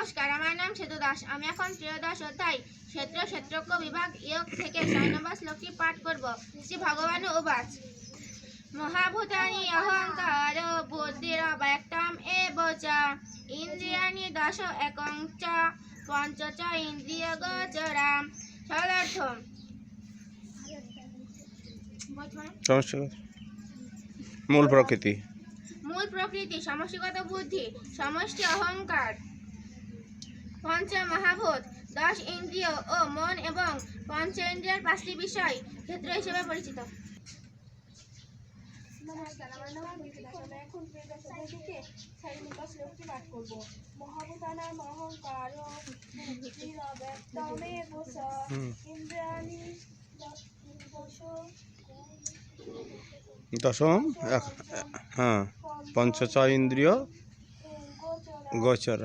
নমস্কার, আমার নাম সেতু দাস। আমি এখন ত্রয়োদশ অধ্যায় ক্ষেত্র ক্ষেত্রজ্ঞ বিভাগ ইয়োগ থেকে 6 নম্বর শ্লোকটি পাঠ করব। শ্রী ভগবান উবাচ মহাভূতানি অহংকার বুদ্ধিরব্যক্তম এব চ ইন্দ্রিয়াণি দশ একং চ পঞ্চ চ ইন্দ্রিয়গোচরাম। সরলার্থ মূল প্রকৃতি, সমষ্টিগত বুদ্ধি, সমষ্টি অহংকার, পঞ্চ মহাভূত, 10 ইন্দ্রিয় ও মন এবং পঞ্চেন্দ্রিয়ের 5টি বিষয় ক্ষেত্র হিসেবে পরিচিত। নমস্কার, আমার নাম দীপিকা। আমি এখন ত্রয়োদশ অধ্যায় থেকে 6 নম্বর শ্লোকটি পাঠ করব। মহাভূতানাং অহংকার বুদ্ধিরব্যক্তমেব চ ইন্দ্রিয়াণি দশম পঞ্চ চ ইন্দ্রিয় গোচর।